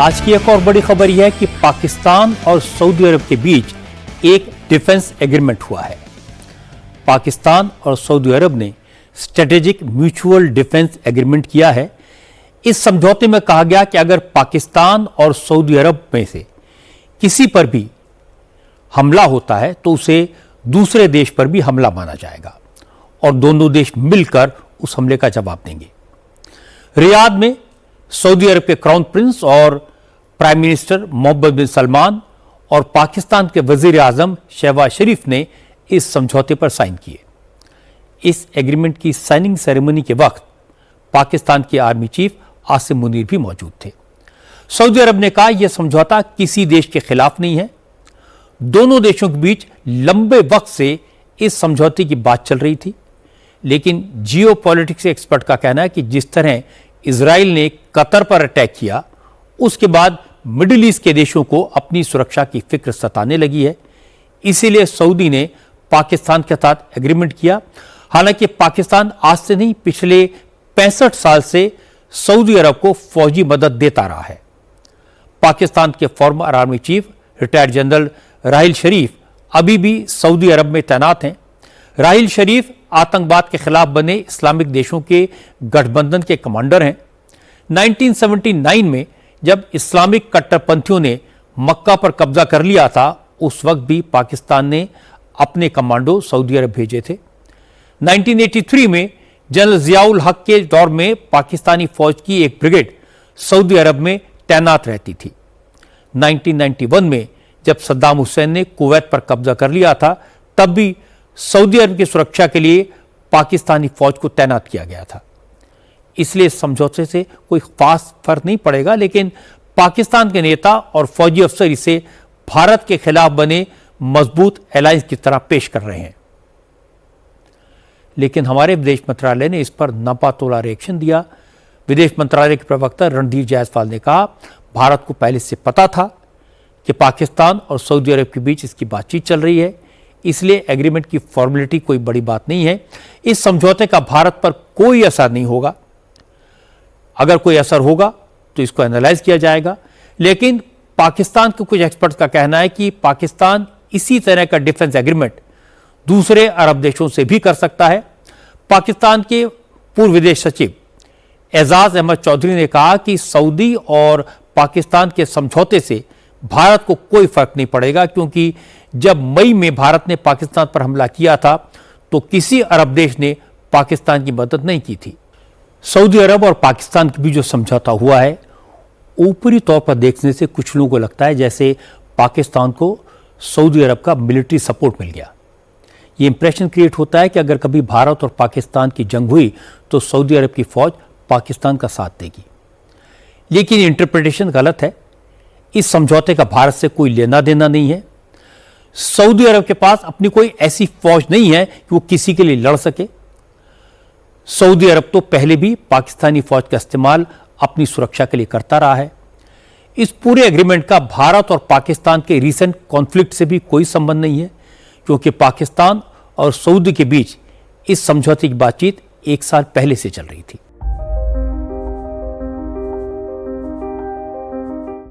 आज की एक और बड़ी खबर यह है कि पाकिस्तान और सऊदी अरब के बीच एक डिफेंस एग्रीमेंट हुआ है। पाकिस्तान और सऊदी अरब ने स्ट्रेटेजिक म्यूचुअल डिफेंस एग्रीमेंट किया है। इस समझौते में कहा गया कि अगर पाकिस्तान और सऊदी अरब में से किसी पर भी हमला होता है तो उसे दूसरे देश पर भी हमला माना जाएगा और दोनों देश मिलकर उस हमले का जवाब देंगे। रियाद में सऊदी अरब के क्राउन प्रिंस और प्राइम मिनिस्टर मोहम्मद बिन सलमान और पाकिस्तान के वजीर आजम शहबाज शरीफ ने इस समझौते पर साइन किए। इस एग्रीमेंट की साइनिंग सेरेमनी के वक्त पाकिस्तान के आर्मी चीफ आसिम मुनीर भी मौजूद थे। सऊदी अरब ने कहा यह समझौता किसी देश के खिलाफ नहीं है। दोनों देशों के बीच लंबे वक्त से इस समझौते की बात चल रही थी, लेकिन जियो पॉलिटिक्स एक्सपर्ट का कहना है कि जिस तरह इजराइल ने कतर पर अटैक किया उसके बाद मिडिल ईस्ट के देशों को अपनी सुरक्षा की फिक्र सताने लगी है। इसीलिए सऊदी ने पाकिस्तान के साथ एग्रीमेंट किया। हालांकि पाकिस्तान आज से नहीं, पिछले 65 साल से सऊदी अरब को फौजी मदद देता रहा है। पाकिस्तान के former army chief retired general Rahil Sharif अभी भी सऊदी अरब में तैनात हैं। राहिल शरीफ आतंकवाद के खिलाफ बने इस्लामिक देशों के गठबंधन के कमांडर हैं। 1979 में जब इस्लामिक कट्टरपंथियों ने मक्का पर कब्जा कर लिया था, उस वक्त भी पाकिस्तान ने अपने कमांडो सऊदी अरब भेजे थे। 1983 में जनरल जियाउल हक के दौर में पाकिस्तानी फौज की एक ब्रिगेड सऊदी अरब में तैनात रहती थी। 1991 में जब सद्दाम हुसैन ने कुवैत पर कब्जा कर लिया था, तब भी सऊदी अरब की सुरक्षा के लिए पाकिस्तानी फौज को तैनात किया गया था। इसलिए समझौते से कोई खास फर्क नहीं पड़ेगा, लेकिन पाकिस्तान के नेता और फौजी अफसर इसे भारत के खिलाफ बने मजबूत अलायंस की तरह पेश कर रहे हैं। लेकिन हमारे विदेश मंत्रालय ने इस पर नापातोला रिएक्शन दिया। विदेश मंत्रालय के प्रवक्ता रणधीर जायसवाल ने कहा, भारत को पहले से पता था कि पाकिस्तान और सऊदी अरब के बीच इसकी बातचीत चल रही है, इसलिए एग्रीमेंट की फॉर्मेलिटी कोई बड़ी बात नहीं है। इस समझौते का भारत पर कोई असर नहीं होगा। अगर कोई असर होगा तो इसको एनालाइज किया जाएगा। लेकिन पाकिस्तान के कुछ एक्सपर्ट्स का कहना है कि पाकिस्तान इसी तरह का डिफेंस एग्रीमेंट दूसरे अरब देशों से भी कर सकता है। पाकिस्तान के पूर्व विदेश सचिव एजाज अहमद चौधरी ने कहा कि सऊदी और पाकिस्तान के समझौते से भारत को कोई फर्क नहीं पड़ेगा, क्योंकि जब मई में भारत ने पाकिस्तान पर हमला किया था तो किसी अरब देश ने पाकिस्तान की मदद नहीं की थी। सऊदी अरब और पाकिस्तान के बीच जो समझौता हुआ है, ऊपरी तौर पर देखने से कुछ लोगों को लगता है जैसे पाकिस्तान को सऊदी अरब का मिलिट्री सपोर्ट मिल गया। ये इंप्रेशन क्रिएट होता है कि अगर कभी भारत और पाकिस्तान की जंग हुई तो सऊदी अरब की फौज पाकिस्तान का साथ देगी। लेकिन इंटरप्रिटेशन गलत है। इस समझौते का भारत से कोई लेना देना नहीं है। सऊदी अरब के पास अपनी कोई ऐसी फौज नहीं है कि वो किसी के लिए लड़ सके। सऊदी अरब तो पहले भी पाकिस्तानी फौज का इस्तेमाल अपनी सुरक्षा के लिए करता रहा है। इस पूरे एग्रीमेंट का भारत और पाकिस्तान के रीसेंट कॉन्फ्लिक्ट से भी कोई संबंध नहीं है, क्योंकि पाकिस्तान और सऊदी के बीच इस समझौते की बातचीत 1 साल पहले से चल रही थी।